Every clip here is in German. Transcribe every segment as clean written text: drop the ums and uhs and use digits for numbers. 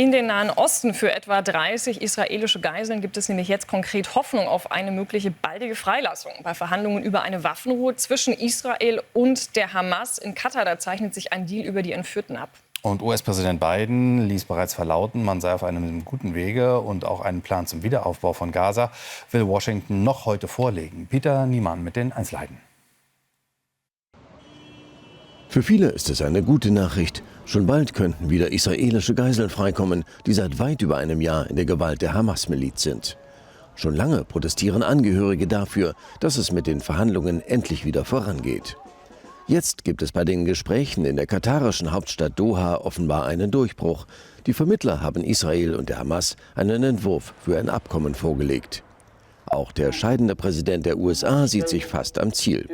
In den Nahen Osten für etwa 30 israelische Geiseln gibt es nämlich jetzt konkret Hoffnung auf eine mögliche baldige Freilassung. Bei Verhandlungen über eine Waffenruhe zwischen Israel und der Hamas in Katar, da zeichnet sich ein Deal über die Entführten ab. Und US-Präsident Biden ließ bereits verlauten, man sei auf einem guten Wege und auch einen Plan zum Wiederaufbau von Gaza will Washington noch heute vorlegen. Peter Niemann mit den Einzelheiten. Für viele ist es eine gute Nachricht. Schon bald könnten wieder israelische Geiseln freikommen, die seit weit über einem Jahr in der Gewalt der Hamas-Miliz sind. Schon lange protestieren Angehörige dafür, dass es mit den Verhandlungen endlich wieder vorangeht. Jetzt gibt es bei den Gesprächen in der katarischen Hauptstadt Doha offenbar einen Durchbruch. Die Vermittler haben Israel und der Hamas einen Entwurf für ein Abkommen vorgelegt. Auch der scheidende Präsident der USA sieht sich fast am Ziel.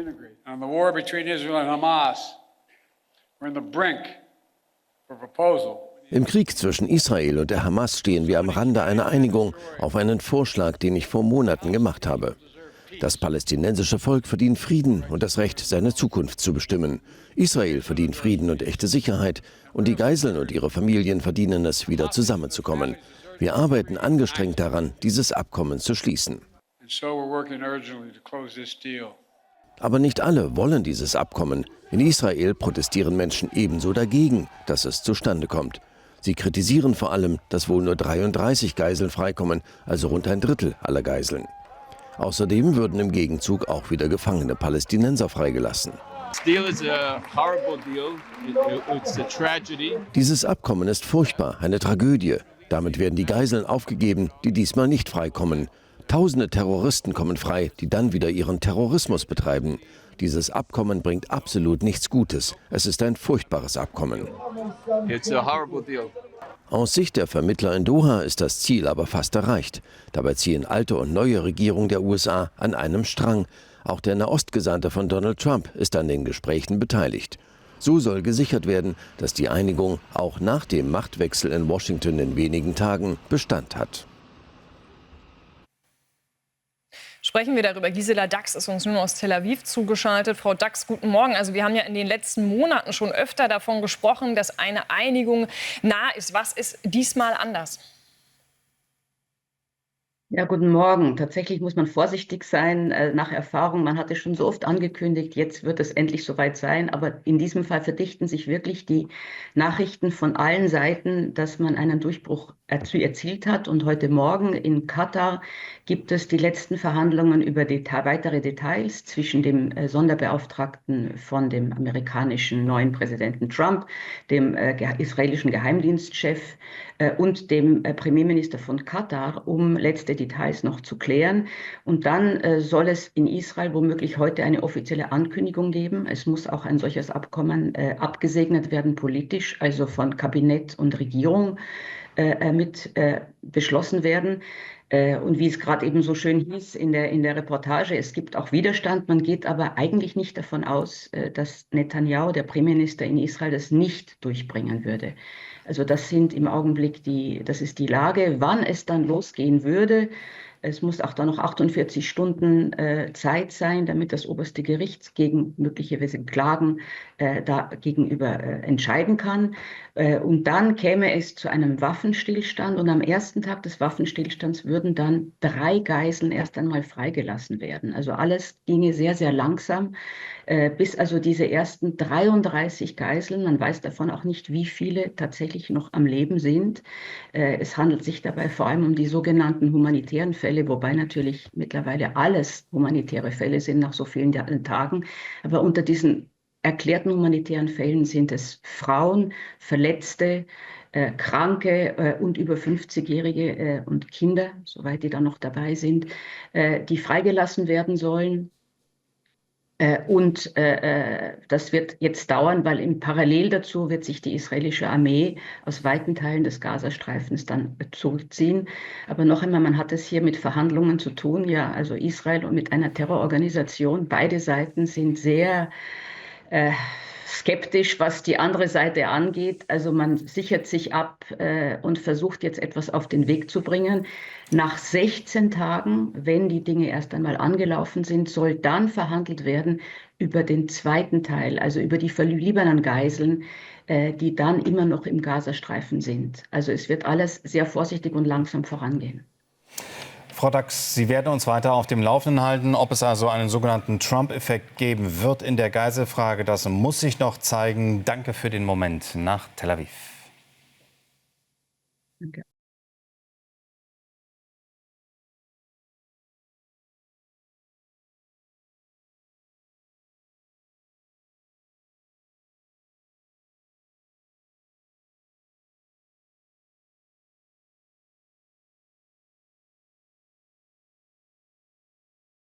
Im Krieg zwischen Israel und der Hamas stehen wir am Rande einer Einigung auf einen Vorschlag, den ich vor Monaten gemacht habe. Das palästinensische Volk verdient Frieden und das Recht, seine Zukunft zu bestimmen. Israel verdient Frieden und echte Sicherheit und die Geiseln und ihre Familien verdienen es, wieder zusammenzukommen. Wir arbeiten angestrengt daran, dieses Abkommen zu schließen. Aber nicht alle wollen dieses Abkommen. In Israel protestieren Menschen ebenso dagegen, dass es zustande kommt. Sie kritisieren vor allem, dass wohl nur 33 Geiseln freikommen, also rund ein Drittel aller Geiseln. Außerdem würden im Gegenzug auch wieder gefangene Palästinenser freigelassen. Dieses Abkommen ist furchtbar, eine Tragödie. Damit werden die Geiseln aufgegeben, die diesmal nicht freikommen. Tausende Terroristen kommen frei, die dann wieder ihren Terrorismus betreiben. Dieses Abkommen bringt absolut nichts Gutes. Es ist ein furchtbares Abkommen. Aus Sicht der Vermittler in Doha ist das Ziel aber fast erreicht. Dabei ziehen alte und neue Regierung der USA an einem Strang. Auch der Nahostgesandte von Donald Trump ist an den Gesprächen beteiligt. So soll gesichert werden, dass die Einigung auch nach dem Machtwechsel in Washington in wenigen Tagen Bestand hat. Sprechen wir darüber. Gisela Dax ist uns nun aus Tel Aviv zugeschaltet. Frau Dax, guten Morgen. Also wir haben ja in den letzten Monaten schon öfter davon gesprochen, dass eine Einigung nah ist. Was ist diesmal anders? Ja, guten Morgen. Tatsächlich muss man vorsichtig sein, nach Erfahrung. Man hatte schon so oft angekündigt, jetzt wird es endlich soweit sein. Aber in diesem Fall verdichten sich wirklich die Nachrichten von allen Seiten, dass man einen Durchbruch erzielt hat. Und heute Morgen in Katar gibt es die letzten Verhandlungen über weitere Details zwischen dem Sonderbeauftragten von dem amerikanischen neuen Präsidenten Trump, dem israelischen Geheimdienstchef und dem Premierminister von Katar, um letzte Details noch zu klären. Und dann soll es in Israel womöglich heute eine offizielle Ankündigung geben. Es muss auch ein solches Abkommen abgesegnet werden politisch, also von Kabinett und Regierung mit beschlossen werden. Und wie es gerade eben so schön hieß in der Reportage, es gibt auch Widerstand. Man geht aber eigentlich nicht davon aus, dass Netanyahu, der Premierminister in Israel, das nicht durchbringen würde. Also das sind im Augenblick das ist die Lage, wann es dann losgehen würde. Es muss auch dann noch 48 Stunden Zeit sein, damit das oberste Gericht gegen möglicherweise Klagen da gegenüber entscheiden kann. Und dann käme es zu einem Waffenstillstand. Und am ersten Tag des Waffenstillstands würden dann 3 Geiseln erst einmal freigelassen werden. Also alles ginge sehr, sehr langsam, bis also diese ersten 33 Geiseln, man weiß davon auch nicht, wie viele tatsächlich noch am Leben sind. Es handelt sich dabei vor allem um die sogenannten humanitären Fälle, wobei natürlich mittlerweile alles humanitäre Fälle sind nach so vielen Tagen. Aber unter diesen erklärten humanitären Fällen sind es Frauen, Verletzte, Kranke und über 50-Jährige und Kinder, soweit die dann noch dabei sind, die freigelassen werden sollen. Und das wird jetzt dauern, weil parallel dazu wird sich die israelische Armee aus weiten Teilen des Gazastreifens dann zurückziehen. Aber noch einmal, man hat es hier mit Verhandlungen zu tun, ja, also Israel und mit einer Terrororganisation. Beide Seiten sind sehr skeptisch, was die andere Seite angeht. Also man sichert sich ab und versucht jetzt etwas auf den Weg zu bringen. Nach 16 Tagen, wenn die Dinge erst einmal angelaufen sind, soll dann verhandelt werden über den zweiten Teil, also über die verbliebenen Geiseln, die dann immer noch im Gazastreifen sind. Also es wird alles sehr vorsichtig und langsam vorangehen. Frau Dax, Sie werden uns weiter auf dem Laufenden halten, ob es also einen sogenannten Trump-Effekt geben wird in der Geiselfrage. Das muss sich noch zeigen. Danke für den Moment nach Tel Aviv. Danke.